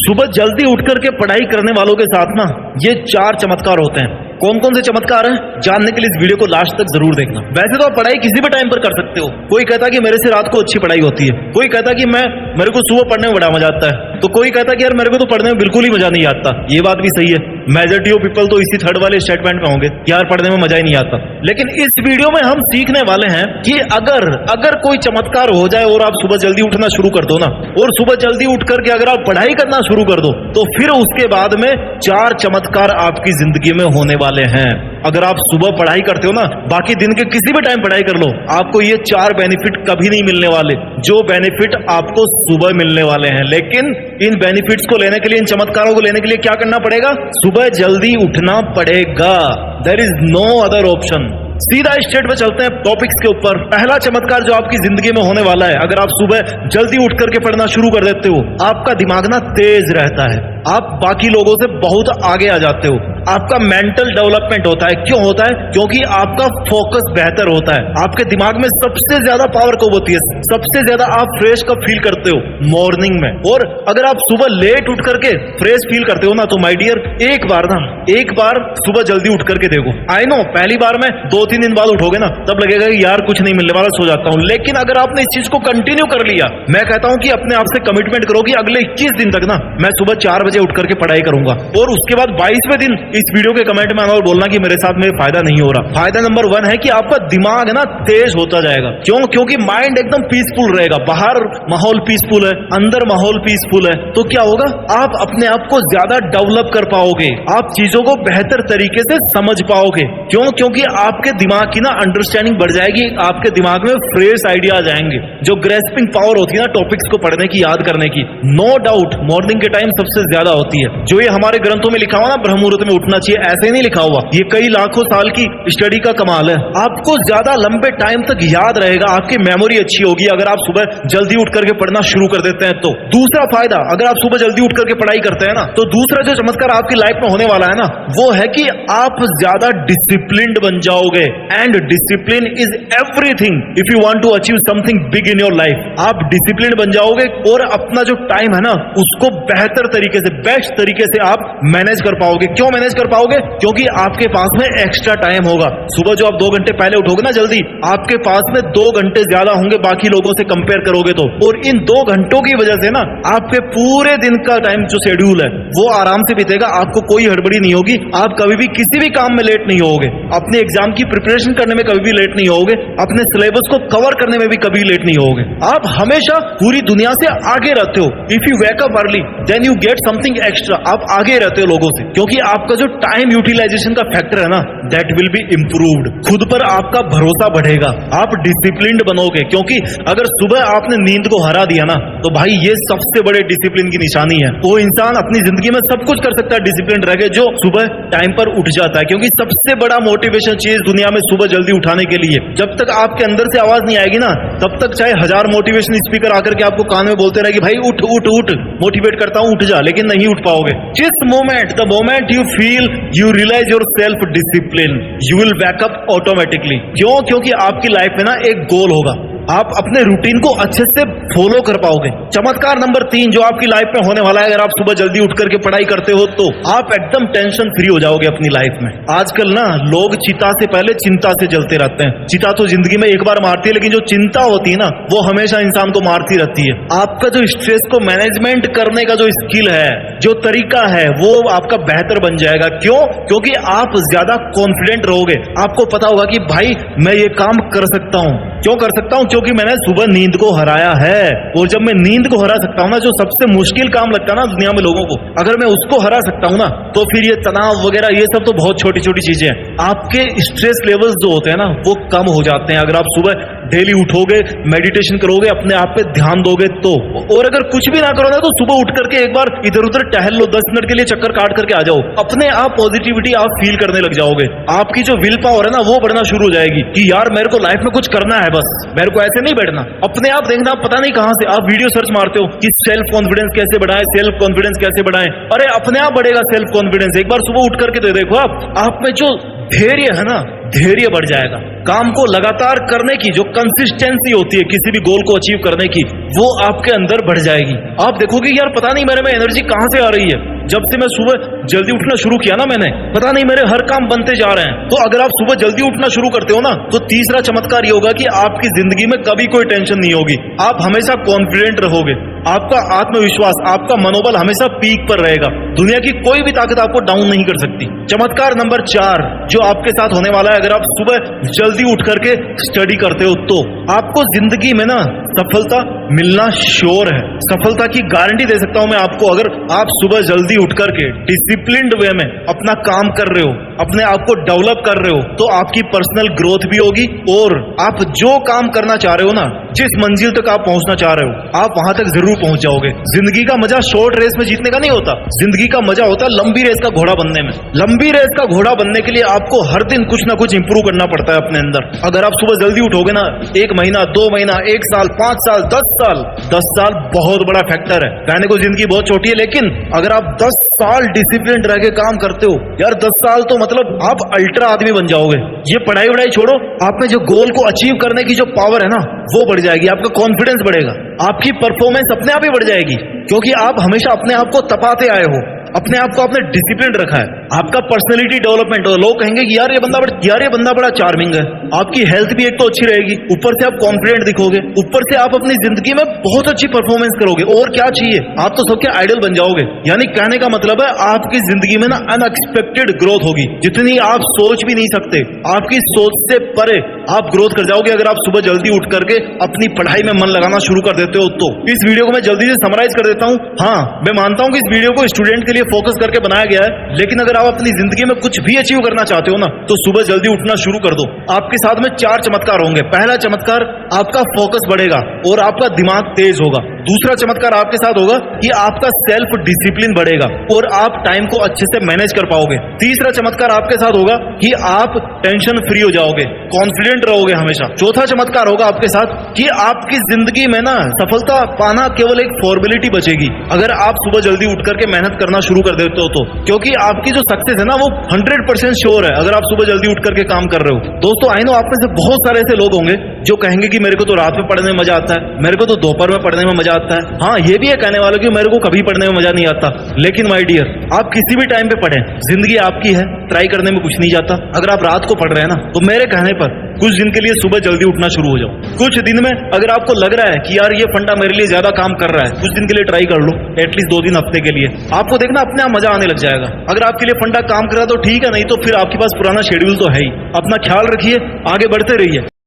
सुबह जल्दी उठ करके पढ़ाई करने वालों के साथ ना ये 4 चमत्कार होते हैं। कौन कौन से चमत्कार हैं जानने के लिए इस वीडियो को लास्ट तक जरूर देखना। वैसे तो आप पढ़ाई किसी भी टाइम पर कर सकते हो। कोई कहता कि मेरे से रात को अच्छी पढ़ाई होती है, कोई कहता कि मेरे को सुबह पढ़ने में बड़ा मजा आता है, तो कोई कहता कि यार मेरे को तो पढ़ने में बिल्कुल ही मजा नहीं आता। ये बात भी सही है, मेजॉरिटी ऑफ पीपल तो इसी थर्ड वाले स्टेटमेंट में होंगे कि यार पढ़ने में मजा ही नहीं आता। लेकिन इस वीडियो में हम सीखने वाले हैं कि अगर कोई चमत्कार हो जाए और आप सुबह जल्दी उठना शुरू कर दो ना, और सुबह जल्दी उठ करके अगर आप पढ़ाई करना शुरू कर दो, तो फिर उसके बाद में 4 चमत्कार आपकी जिंदगी में होने वाले हैं। अगर आप सुबह पढ़ाई करते हो ना, बाकी दिन के किसी भी टाइम पढ़ाई कर लो, आपको ये 4 बेनिफिट कभी नहीं मिलने वाले जो बेनिफिट आपको सुबह मिलने वाले हैं। लेकिन इन बेनिफिट्स को लेने के लिए, इन चमत्कारों को लेने के लिए क्या करना पड़ेगा? सुबह जल्दी उठना पड़ेगा। There is no other option. सीधा स्ट्रेट में चलते हैं टॉपिक्स के ऊपर। पहला चमत्कार जो आपकी जिंदगी में होने वाला है, अगर आप सुबह जल्दी उठ करके पढ़ना शुरू कर देते हो, आपका दिमाग ना तेज रहता है, आप बाकी लोगों से बहुत आगे आ जाते हो, आपका मेंटल डेवलपमेंट होता है। क्यों होता है? क्योंकि आपका फोकस बेहतर होता है, आपके दिमाग में सबसे ज्यादा पावर कब होती है, सबसे ज्यादा आप फ्रेश कब फील करते हो? मॉर्निंग में। और अगर आप सुबह लेट उठ करके फ्रेश फील करते हो ना, तो माय डियर एक बार सुबह जल्दी उठ करके देखो। आई नो पहली बार में 2-3 दिन बाद उठोगे ना, तब लगेगा कि यार कुछ नहीं मिलने वाला, सो जाता हूं। लेकिन अगर आपने इस चीज को कंटिन्यू कर लिया, मैं कहता हूं कि अपने आप से कमिटमेंट करो कि अगले 21 दिन तक ना मैं सुबह 4 बजे उठ करके पढ़ाई करूंगा, और उसके बाद 22वें दिन इस वीडियो के कमेंट में आना और बोलना कि मेरे साथ में फायदा नहीं हो रहा। फायदा नंबर 1 है कि आपका दिमाग है ना तेज होता जाएगा। क्यों? क्योंकि माइंड एकदम पीसफुल रहेगा। बाहर माहौल पीसफुल है, अंदर माहौल पीसफुल है, तो क्या होगा? आप अपने आप को ज्यादा डेवलप कर पाओगे, आप चीजों को बेहतर तरीके से समझ पाओगे। क्यों? क्योंकि आपके दिमाग की ना अंडरस्टैंडिंग बढ़ जाएगी, आपके दिमाग में फ्रेश आइडियाज आएंगे। जो ग्रेस्पिंग पावर होती है ना टॉपिक्स को पढ़ने की, याद करने की, नो डाउट मॉर्निंग के टाइम सबसे ज्यादा होती है। जो ये हमारे ग्रंथों में लिखा हुआ ना ब्रह्म मुहूर्त में उठना चाहिए, ऐसे ही नहीं लिखा हुआ, ये कई लाखों साल की स्टडी का कमाल है। आपको ज्यादा लंबे टाइम तक याद रहेगा, आपकी मेमोरी अच्छी होगी अगर आप सुबह जल्दी उठ करके पढ़ना शुरू कर देते हैं। तो दूसरा फायदा, अगर आप सुबह जल्दी उठ करके पढ़ाई करते हैं ना, तो दूसरा जो चमत्कार आपकी लाइफ में होने वाला है ना, वो है कि आप ज्यादा डिसिप्लिन्ड बन जाओगे। And discipline is everything if you want to achieve something big in your life. आप डिसिप्लिन बन जाओगे और अपना जो टाइम है ना, उसको बेहतर तरीके से, बेस्ट तरीके से आप मैनेज कर पाओगे। क्यों मैनेज कर पाओगे? क्योंकि आपके पास में एक्स्ट्रा टाइम होगा। सुबह जो आप 2 घंटे पहले उठोगे ना जल्दी, आपके पास में 2 घंटे ज्यादा होंगे बाकी लोगों से कंपेयर करोगे तो। और इन 2 घंटों की वजह से ना आपके पूरे दिन का टाइम जो शेड्यूल है वो आराम से बीतेगा, आपको कोई हड़बड़ी नहीं होगी, आप कभी भी किसी भी काम में लेट नहीं होगे, अपने एग्जाम की प्रिपरेशन करने में कभी भी लेट नहीं होगे, अपने सिलेबस को कवर करने में भी कभी लेट नहीं होगे। आप हमेशा पूरी दुनिया से आगे रहते हो। If you wake up early then you get something extra. आप आगे रहते हो लोगों से, क्योंकि आपका जो टाइम यूटिलाइजेशन का फैक्टर है ना, दैट विल बी इंप्रूव्ड। खुद पर आपका भरोसा बढ़ेगा, आप डिसिप्लिन्ड बनोगे। क्योंकि अगर सुबह आपने नींद को हरा दिया ना, तो भाई ये सबसे बड़े डिसिप्लिन की निशानी है। वो इंसान अपनी जिंदगी में सब कुछ कर सकता है डिसिप्लिन रह के, जो सुबह टाइम पर उठ जाता है। क्योंकि सबसे बड़ा मोटिवेशन चीज दुनिया में सुबह जल्दी उठाने के लिए, जब तक आपके अंदर से आवाज नहीं आएगी ना, तब तक चाहे 1000 मोटिवेशन स्पीकर आकर के आपको कान में बोलते रहे कि भाई उठ उठ उठ, मोटिवेट करता हूं, उठ जा, लेकिन नहीं उठ पाओगे। जिस moment, the moment you feel, you realise your self discipline, you will back up automatically. क्यों? क्योंकि आपकी लाइफ में ना एक गोल होगा, आप अपने रूटीन को अच्छे से फॉलो कर पाओगे। चमत्कार नंबर 3 जो आपकी लाइफ में होने वाला है, अगर आप सुबह जल्दी उठ करके पढ़ाई करते हो, तो आप एकदम टेंशन फ्री हो जाओगे अपनी लाइफ में। आजकल ना लोग चिता से पहले चिंता से जलते रहते हैं। चिता तो जिंदगी में एक बार मारती है, लेकिन जो चिंता होती है ना, वो हमेशा इंसान को मारती रहती है। आपका जो स्ट्रेस को मैनेजमेंट करने का जो स्किल है, जो तरीका है, वो आपका बेहतर बन जाएगा। क्यों? क्योंकि आप ज्यादा कॉन्फिडेंट रहोगे। आपको पता होगा कि भाई मैं ये काम कर सकता हूं। क्यों कर सकता हूं? क्योंकि मैंने सुबह नींद को हराया है। और जब मैं नींद को हरा सकता हूं ना, जो सबसे मुश्किल काम लगता है ना दुनिया में लोगों को, अगर मैं उसको हरा सकता हूं ना, तो फिर ये तनाव वगैरह ये सब तो बहुत छोटी छोटी चीजें हैं। आपके स्ट्रेस लेवल्स जो होते हैं ना, वो कम हो जाते हैं अगर आप सुबह डेली उठोगे, मेडिटेशन करोगे, अपने आप पे ध्यान दोगे तो। और अगर कुछ भी ना करो ना, तो सुबह उठ करके एक बार इधर उधर टहल लो, 10 मिनट के लिए चक्कर काट करके आ जाओ, अपने आप पॉजिटिविटी आप फील करने लग जाओगे। आपकी जो विल पावर है ना, वो बढ़ना शुरू हो जाएगी कि यार मेरे को लाइफ में कुछ करना है, बस मेरे को ऐसे नहीं बैठना। अपने आप देखना, पता नहीं कहां से आप वीडियो सर्च मारते हो कि सेल्फ कॉन्फिडेंस कैसे बढ़ाएं, सेल्फ कॉन्फिडेंस कैसे बढ़ाएं। अरे अपने आप बढ़ेगा सेल्फ कॉन्फिडेंस। एक बार सुबह उठ करके तो देखो, आप में जो धैर्य है ना, धैर्य बढ़ जाएगा। काम को लगातार करने की जो कंसिस्टेंसी होती है किसी भी गोल को अचीव करने की, वो आपके अंदर बढ़ जाएगी। आप देखोगे यार पता नहीं मेरे में एनर्जी कहां से आ रही है। जब से मैं सुबह जल्दी उठना शुरू किया ना मैंने, पता नहीं मेरे हर काम बनते जा रहे हैं। तो अगर आप सुबह जल्दी उठना शुरू करते हो ना, तो तीसरा चमत्कार ये होगा कि आपकी जिंदगी में कभी कोई टेंशन नहीं होगी। आप हमेशा कॉन्फिडेंट रहोगे, आपका आत्मविश्वास, आपका मनोबल हमेशा पीक पर रहेगा। दुनिया की कोई भी ताकत आपको डाउन नहीं कर सकती। चमत्कार नंबर 4 जो आपके साथ होने वाला है, अगर आप सुबह जल्दी उठ करके स्टडी करते हो तो आपको जिंदगी में ना सफलता मिलना श्योर है। सफलता की गारंटी दे सकता हूं मैं आपको। अगर आप सुबह जल्दी उठ करके डिसिप्लिन्ड वे में अपना काम कर रहे हो, अपने आप को डेवलप कर रहे हो, तो आपकी पर्सनल ग्रोथ भी होगी और आप जो काम करना चाह रहे हो ना, जिस मंजिल तक आप पहुंचना चाह रहे हो, आप वहां तक जरूर पहुंच जाओगे। जिंदगी का मजा शॉर्ट रेस में जीतने का नहीं होता, जिंदगी का मजा होता है लंबी रेस का घोड़ा बनने में। लंबी रेस का घोड़ा बनने के लिए आपको हर दिन कुछ ना कुछ इंप्रूव करना पड़ता है अपने अंदर। अगर आप सुबह जल्दी उठोगे ना, 1 महीना, 2 महीना, 1 साल, 5 साल, 10 साल, 10 साल बहुत बड़ा फैक्टर है। कहने को जिंदगी बहुत छोटी है, लेकिन अगर आप 10 साल डिसिप्लिन रह के काम करते हो यार, 10 साल तो मतलब आप अल्ट्रा आदमी बन जाओगे। ये पढ़ाई वढ़ाई छोड़ो, आप में जो गोल को अचीव करने की जो पावर है ना, वो बढ़ जाएगी। आपका कॉन्फिडेंस बढ़ेगा, आपकी परफॉर्मेंस अपने आप ही बढ़ जाएगी, क्योंकि आप हमेशा अपने आप को तपाते आए हो, अपने आप को आपने डिसिप्लिन रखा है। आपका पर्सनैलिटी डेवलपमेंट हो, लोग कहेंगे कि यार ये बंदा बड़ा चार्मिंग है। आपकी हेल्थ भी एक तो अच्छी रहेगी, ऊपर से आप कॉन्फिडेंट दिखोगे, ऊपर से आप अपनी जिंदगी में बहुत अच्छी परफॉर्मेंस करोगे। और क्या चाहिए, आप तो सबके आइडल बन जाओगे। यानी कहने का मतलब है आपकी जिंदगी में ना अनएक्सपेक्टेड ग्रोथ होगी, जितनी आप सोच भी नहीं सकते। आपकी सोच से परे आप ग्रोथ कर जाओगे अगर आप सुबह जल्दी उठ करके अपनी पढ़ाई में मन लगाना शुरू कर देते हो। तो इस वीडियो को मैं जल्दी से समराइज कर देता हूं। हाँ, मैं मानता हूं कि इस वीडियो को स्टूडेंट के लिए फोकस करके बनाया गया है, लेकिन अगर आप अपनी जिंदगी में कुछ भी अचीव करना चाहते हो ना, तो सुबह जल्दी उठना शुरू कर दो। आपके साथ में 4 चमत्कार होंगे। पहला चमत्कार, आपका फोकस बढ़ेगा और आपका दिमाग तेज होगा। दूसरा चमत्कार आपके साथ होगा कि आपका सेल्फ डिसिप्लिन बढ़ेगा और आप टाइम को अच्छे से मैनेज कर पाओगे। तीसरा चमत्कार आपके साथ होगा कि आप टेंशन फ्री हो जाओगे, कॉन्फिडेंट रहोगे हमेशा। चौथा चमत्कार होगा आपके साथ कि आपकी जिंदगी में ना सफलता पाना केवल एक फॉर्मेलिटी बचेगी अगर आप सुबह जल्दी उठ करके मेहनत करना शुरू कर देते हो तो, क्योंकि आपकी जो सक्सेस है ना, वो 100% श्योर है अगर आप सुबह जल्दी उठ करके काम कर रहे हो। दोस्तों, आई नो आप में से बहुत सारे ऐसे लोग होंगे जो कहेंगे कि मेरे को तो रात में पढ़ने में मजा आता है, मेरे को तो दोपहर में पढ़ने में मजा आता है। हाँ, ये भी है कहने वालों कि मेरे को कभी पढ़ने में मजा नहीं आता। लेकिन माय डियर, आप किसी भी टाइम पे पढ़ें, जिंदगी आपकी है, ट्राई करने में कुछ नहीं जाता। अगर आप रात को पढ़ रहे हैं ना, तो मेरे कहने पर कुछ दिन के लिए सुबह जल्दी उठना शुरू हो जाओ। कुछ दिन में अगर आपको लग रहा है कि यार ये फंडा मेरे लिए ज्यादा काम कर रहा है, कुछ दिन के लिए ट्राई कर लो, एटलीस्ट 2 दिन हफ्ते के लिए। आपको देखना अपने आप मजा आने लग जाएगा। अगर आपके लिए फंडा काम कर रहा है तो ठीक है, नहीं तो फिर आपके पास पुराना शेड्यूल तो है ही। अपना ख्याल रखिए, आगे बढ़ते रहिए।